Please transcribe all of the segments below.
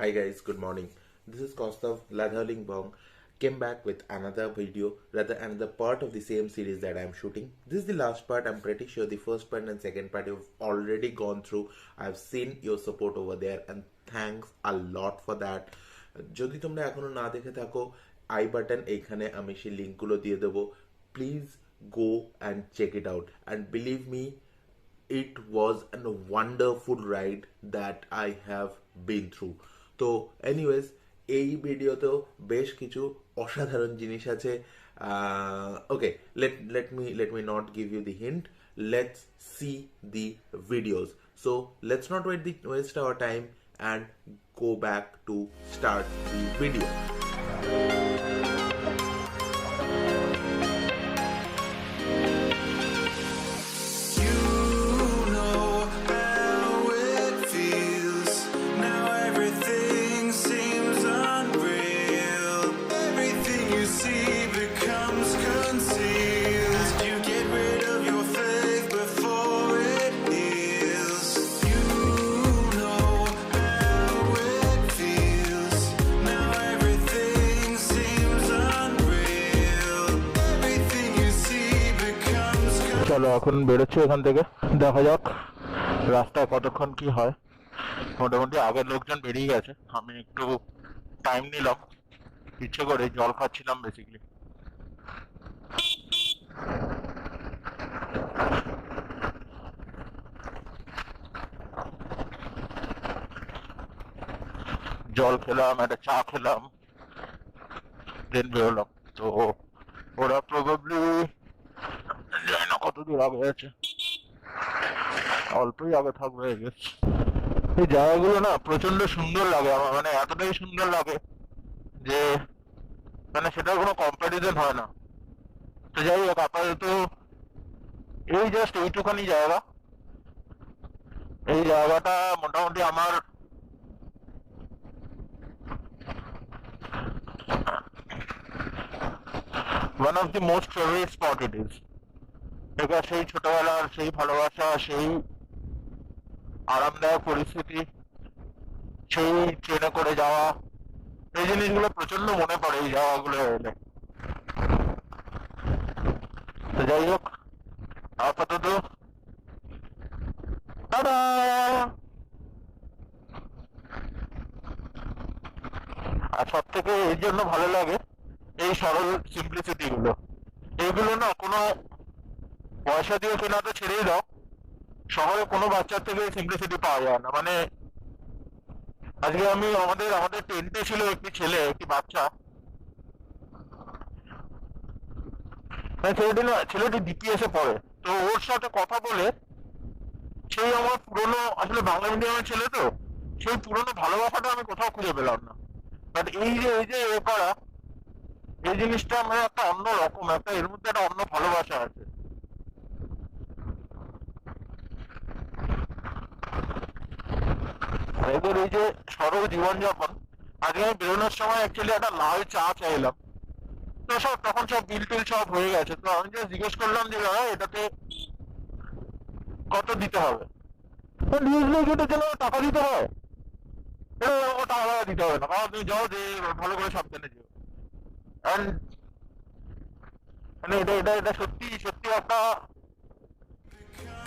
Hi guys, good morning. This is Kostav Ladhaling Bong. Came back with another video, rather another part of the same series that I'm shooting. This is the last part. I'm pretty sure the first part and second part you've already gone through. I've seen your support over there and thanks a lot for that. যদি তোমরা এখনো না দেখে থাকো I button এইখানে আমি সেই লিঙ্কগুলো দিয়ে দেবো please go and check it out and believe me it was a wonderful ride that I have been through. তো এনিওয়েজ এই ভিডিওতেও বেশ কিছু অসাধারণ জিনিস আছে ওকে let me not give you the hint. Let's see the videos. So let's not waste our time and go back to start the video. চলো এখন বেরোচ্ছি এখান থেকে, দেখা যাক রাস্তায় কতক্ষণ কি হয়। মোটামুটি আগের লোকজন বেরিয়ে গেছে, আমি একটু টাইম নিলাম, ইচ্ছে করে জল খাচ্ছিলাম বেসিক্যালি। জল খেলাম, একটা চা খেলাম, দেন বেরোলাম। তো ওরা প্রবাবলি জানি না কত দূর আগে আছে, অল্পই আগে থাকবে। এই জায়গাগুলো না প্রচন্ড সুন্দর লাগে আমার, মানে এতটাই সুন্দর লাগে যে মানে সেটার কোনো কম্পারিজন হয় না। তো যাই হোক, আপাতত এই জাস্ট এইটুখানি জায়গা, এই জায়গাটা মোটামুটি আমার one of the most favourite sport it is. এবার সেই ছোটবেলার সেই ভালোবাসা, সেই আরামদায়ক পরিস্থিতি, সেই ট্রেনে করে যাওয়া, এই জিনিসগুলো প্রচন্ড মনে পড়ে এই জায়গাগুলো এলে। তো যাই হোক, আপাতত টাটা। আর সব থেকে এই জন্য ভালো লাগে এই সরল সিম্পলিসিটি গুলো। এইগুলো না কোনো পয়সা দিয়ে কেনা তো ছেড়েই দাও, শহরে কোনো বাচ্চার থেকে সিম্পলিসিটি পাওয়া যায় না। মানে আজকে আমি আমাদের টেন্টে ছিল একটি ছেলে, একটি বাচ্চা, ছেলেটি ডিপিএসে পড়ে। তো ওর সাথে কথা বলে সেই আমার পুরনো, আসলে বাংলা মিডিয়ামের ছেলে তো, সেই পুরনো ভালোবাসাটা আমি কোথাও খুঁজে পেলাম না। বাট এই যে এ করা, এই জিনিসটা আমার একটা অন্য রকম, একটা এর মধ্যে একটা অন্য ভালোবাসা আছে। এদের এই যে সরল জীবনযাপন, আজকে আমি বেরোনোর সময় অ্যাকচুয়ালি একটা লাল চা চাইলাম, তো তখন সব বিল টিল সব হয়ে গেছে। তো আমি যে জিজ্ঞেস করলাম যে দাদা এটাতে কত দিতে হবে, এটার জন্য টাকা দিতে হয়? ও টাকা দিতে হবে না, কারণ তুমি যাও যে ভালো করে সাবধানে যেও। মানে এটা এটা এটা সত্যি সত্যি একটা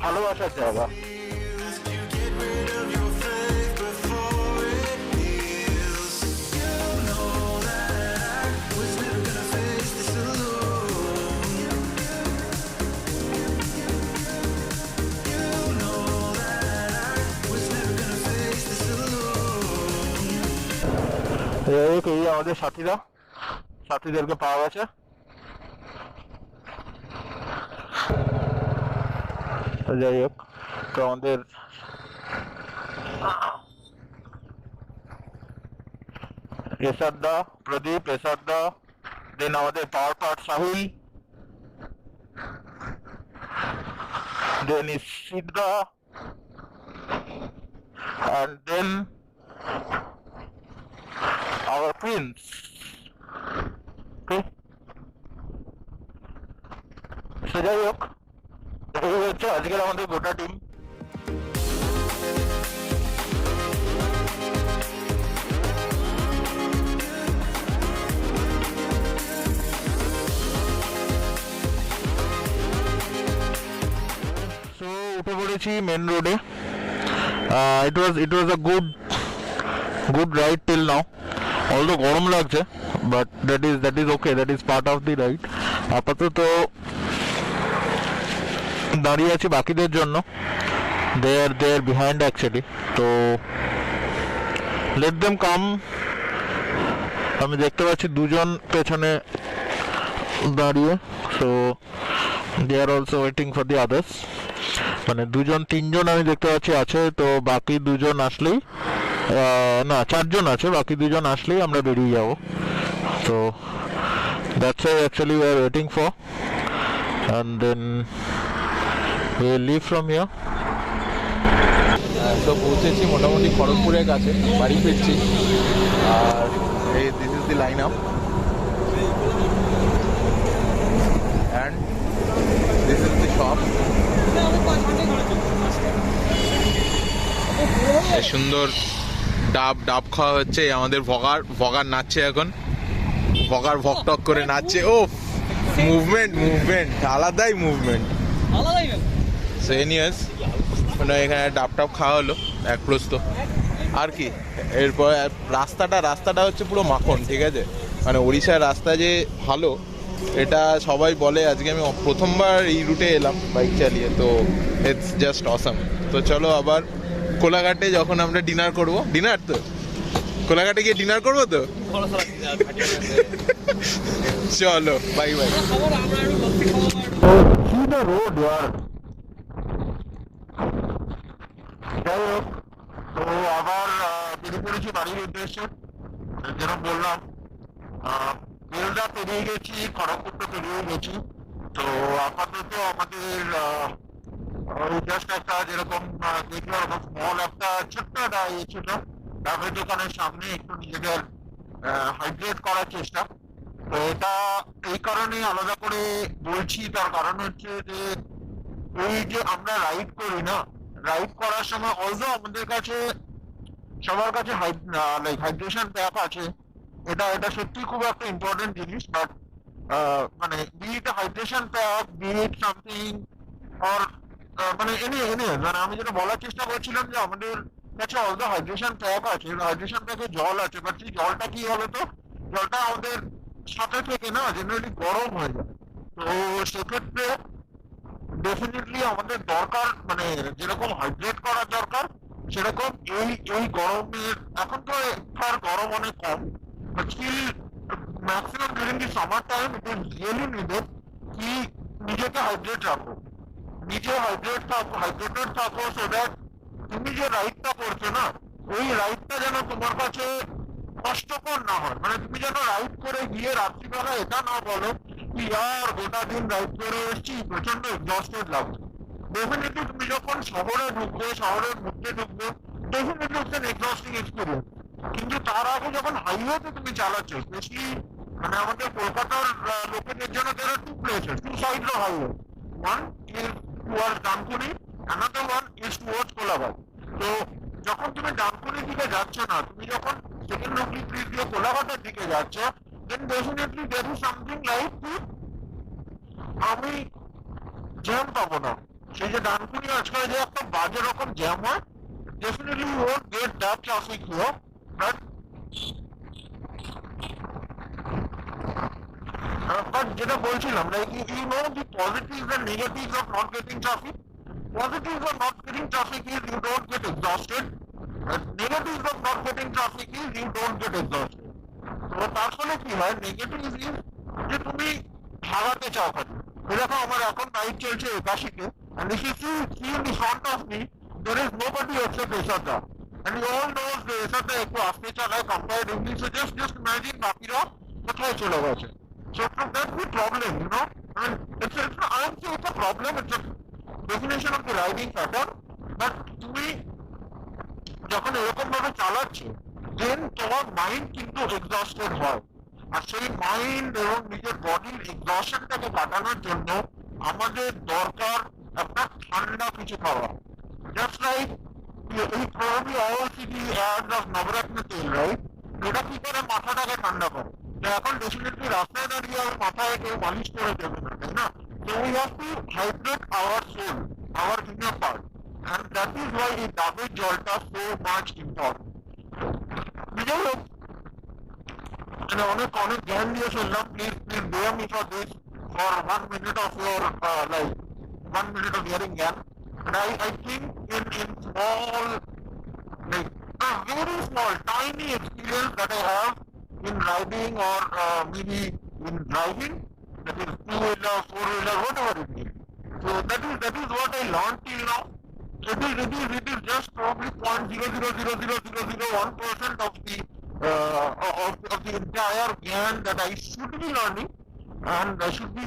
ভালোবাসার জায়গা। এই আমাদের সাথীদেরকে পাওয়া গেছে। যাই হোক, তো আমাদের এসাদা, প্রদীপ, এসাদা, দেন আমাদের পাওয়ার পার্ট সাহিল, দেন ইসিদা, and then our prince. Okay, so যাই হোক, এই হচ্ছে আজকের আমাদের গোটা টিম। পৌঁছেছি মেন রোডে। it was a good ride till now, although গরম লাগছে, but that is okay, that is part of the ride. আপাতত দাঁড়িয়ে আছি বাকিদের জন্য, they are behind actually, তো let them come. আমি দেখতে পাচ্ছি দুজন পেছনে দাঁড়িয়ে, so they are also waiting for the others. মানে দুজন তিনজন আমি দেখতে পাচ্ছি আছে, তো বাকি দুজন আসলেই, না চারজন আছে, বাকি দুজন আসলেই আমরা বেরিয়ে যাব। তো that's why actually we are waiting for, and then we will leave from here. তো পৌঁছেছি মোটামুটি খড়গপুরের কাছে, বাড়ি ফিরছি। আর এই this is the line up and this is the shop. সুন্দর ডাব খাওয়া হচ্ছে, আমাদের ভগার নাচছে এখন, ভগার ভকটক করে নাচছে। ও মুভমেন্ট আলাদাই মুভমেন্ট। সো এনিওয়েজ, মানে এখানে ডাব খাওয়া হলো এক প্রস্ত। আর কি এরপর রাস্তাটা হচ্ছে পুরো মাখন, ঠিক আছে? মানে ওড়িশার রাস্তা যে ভালো এটা সবাই বলে। আজকে আমি প্রথমবার এই রুটে এলাম বাইক চালিয়ে, তো ইটস জাস্ট অসাম। তো চলো আবার কোলাঘাটে যখন আমরা ডিনার করবো, ডিনার তো কোলাঘাটে গিয়ে ডিনার করবো তো চলো বাই বাই। যাই হোক, তো আবার বেরিয়ে পড়েছি বাড়ির উদ্দেশ্যে। যেরকম বললাম, বেলদা পেরিয়ে গেছি, খড়গপুরটা পেরিয়ে গেছি। তো আপাতত আমাদের ওই জাস্ট একটা যেরকম দেখলাম স্মল একটা ছোট্ট একটা ইয়ে ছিল ডাবের দোকানের সামনে, একটু নিজেদের হাইড্রেট করার চেষ্টা। তো এটা এই কারণে আলাদা করে বলছি, তার কারণ হচ্ছে যে এই যে আমরা রাইড করি না, রাইড করার সময় অলদো আমাদের কাছে সবার কাছে লাইক হাইড্রেশন প্যাক আছে, এটা সত্যি খুব একটা ইম্পর্টেন্ট জিনিস। বাট মানে beet hydration pack, beet something or মানে মানে আমি যেটা বলার চেষ্টা করছিলাম যে আমাদের কাছে অলদো হাইড্রেশন প্যাক আছে, হাইড্রেশন প্যাকে জল আছে, বাট সেই জলটা কি হলো, তো জলটা আমাদের সাথে থেকে না জেনারেলি গরম হয়ে যায়। তো সেক্ষেত্রে ডেফিনেটলি আমাদের দরকার, মানে যেরকম হাইড্রেট করার দরকার সেরকম এই গরমের, এখন তো আর গরম অনেক কম, still maximum during the summer time it is really needed কি নিজেকে হাইড্রেট রাখো, নিজে হাইড্রেটেড থাকো, সো দ্যাট তুমি যে রাইডটা করছো না, ওই রাইডটা যেন তোমার কাছে কষ্টকর না হয়। মানে তুমি যেন রাইড করে গিয়ে রাত্রিবেলা এটা না বলো কি আর গোটা দিন রাইড করে এসেছি, প্রচন্ড এক্সস্টেড লাগছে। ডেফিনেটলি তুমি যখন শহরের মধ্যে ঢুকবে, definitely it's an exhausting experience. কিন্তু তার আগে যখন হাইওয়েতে তুমি চালাচ্ছ, স্পেশালি মানে আমাদের কলকাতার লোকেদের জন্য there are two places, two sides of highway. One is towards Dankuni, another one is towards Kolaghat. তো যখন তুমি ডানকুনির দিকে যাচ্ছ না, তুমি যখন সেকেন্ড হুগলি ব্রিজ দিয়ে কোলাঘাটের দিকে যাচ্ছ, then definitely there is something like আমি জ্যাম পাবো না। সেই যে ডানকুনি আজকাল যে একটা বাজে রকম জ্যাম হয়, definitely you won't get that traffic here. But যেটা বলছিলাম, like you know the positives and negatives of not getting traffic. Positives of not getting traffic is you don't get exhausted. Negatives of not getting traffic is you don't get exhausted. তো তার ফলে কি হয়, negative is যে তুমি ভাগাতে চাও খালি। এরকম আমার এখন বাইক চলছে 81-তে, and if you see in the front of me there is nobody except Esada, and you all know যে Esada একটু আস্তে চালায় comparatively, so just imagine বাকিরা কোথায় চলে গেছে। So that's the problem, you know. I mean, I don't say it's a problem, it's a definition of the riding pattern. But তুমি যখন এরকম ভাবে চালাচ্ছ, দেন তোমার মাইন্ড কিন্তু এক্সস্টেড হয়। আর সেই মাইন্ড এবং নিজের বডির এক্সস্টনটাকে কাটানোর জন্য আমাদের দরকার একটা ঠান্ডা কিছু খাওয়া। জাস্ট লাইক এই probably all city ad of Navratna তেল, রাইট? এটা কি করে মাথাটাকে ঠান্ডা করে। এখন ডেফিনেটলি রাস্তায় দাঁড়িয়ে আর মাথায় কেউ মালিশ করে দেবে না, তাই না? So we have to hydrate our soul, our inner part. and that is why এই ডাবের জলটা so much important. যাই হোক, মানে অনেক অনেক জ্ঞান দিয়ে ফেললাম, please please bear me for this, for 1 minute of your like 1 minute of hearing জ্ঞান. And I think in small, like a very small tiny experience that I have in riding or maybe in driving, that is 2-wheeler, 4-wheeler, whatever it is. So that is what I learned till now. It is just probably 0.0000001% of the entire gyan that I should be learning and I should be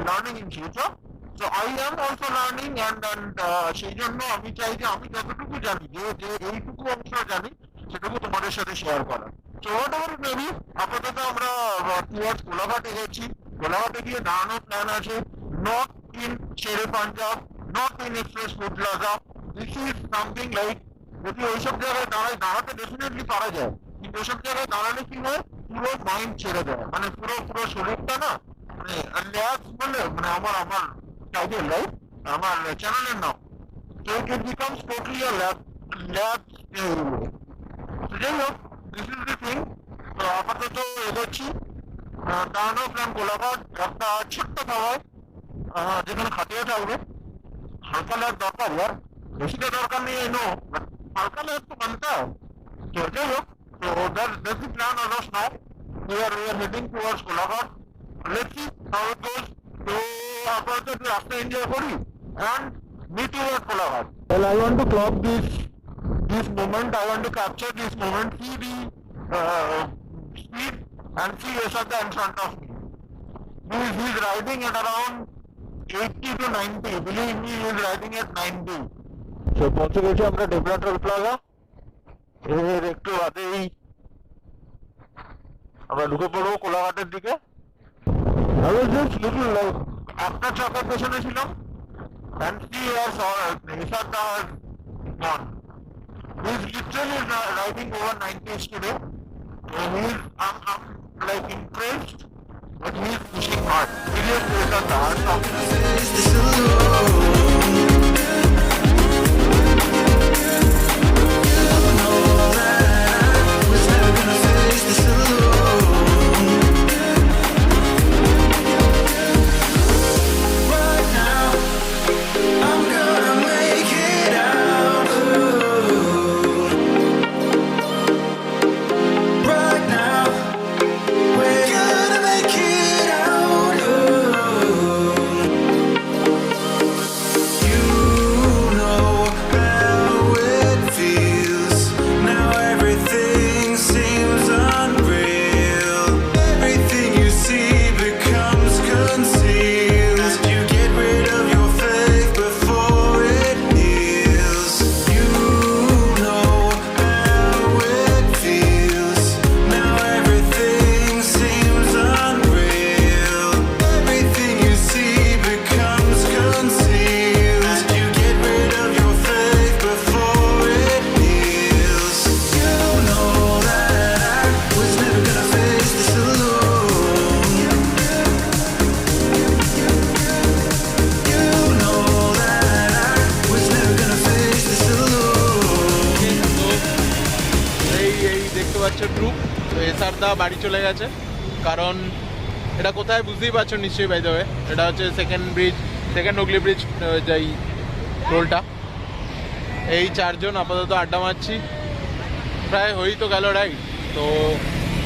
learning in future. So I am also learning and সেই জন্য আমি চাই যে আমি যতটুকু জানি, যে এইটুকু অংশ জানি সেটুকু তোমাদের সাথে শেয়ার করা। So whatever it may be, আপাতত আমরা towards কোলাঘাট এগোচ্ছি। কোলাঘাটে গিয়ে দাঁড়ানোর প্ল্যান আছে, not in Shere Punjab, not in express food plaza. This is something like, যদি ওইসব জায়গায় দাঁড়াতে ডেফিনেটলি পারা যায়, কিন্তু ওইসব জায়গায় দাঁড়ালে কি হয়, পুরো মাইন্ড ছেড়ে দেয়, মানে পুরো শরীরটা না মানে রিল্যাক্স, বলে মানে আমার টাইটেল লাইক আমার চ্যানেলের নাম, so it becomes totally a lab যাই হোক, দিস ইজ দি থিং। তো আপাতত এগোচ্ছি, দাঁড়ানো প্ল্যান কোলাঘাট, একটা ছোট্ট খাবার যেখানে খাটিয়ে থাকবে, হালকা ল্যাব দরকার, ইয়ার বেশি তো দরকার নেই, নো, হালকা ল্যাব তো বানতে। তো যাই হোক, তো that's the plan as of now. We are heading towards Kolaghat. Let's see how it goes. তো আপাতত রাস্তা এনজয় করি and meet you at Kolaghat. Well, I want to clock this moment. I want to capture this moment. See the speed and see Yasada in front of me. He's riding at around 80 to 90. Believe me, he is riding at 90. So পৌঁছে গেছি আমরা Debra toll plaza. এর একটু বাদেই আমরা ঢুকে পড়বো কোলাঘাটের দিকে। I was just little like আপনার চাকার পেছনে ছিলাম and see us Yasada has gone. He's literally riding over 90s today. I'm like impressed, but he's pushing hard. Seriously, Yasada, hard talking. Troop. তো এসআরদা বাড়ি চলে গেছে, কারণ এটা কোথায় বুঝতেই পারছো নিশ্চয়ই, বাই দ্য ওয়ে এটা হচ্ছে সেকেন্ড হুগলি ব্রিজ, যেই টোলটা। এই চারজন আপাতত আড্ডা মারছি, প্রায় হয়েই তো গেল রাইড। তো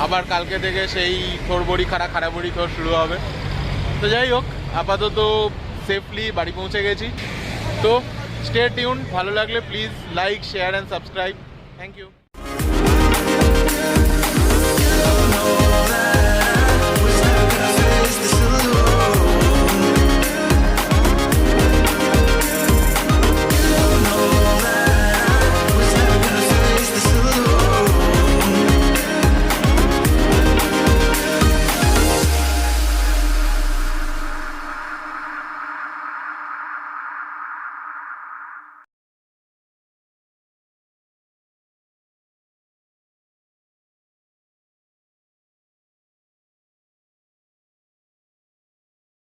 আবার কালকে থেকে সেই থোড়বড়ি খাড়াবড়ি থোড় শুরু হবে। তো যাই হোক, আপাতত সেফলি বাড়ি পৌঁছে গেছি। তো স্টে টিউন, ভালো লাগলে please like, share and subscribe. Thank you.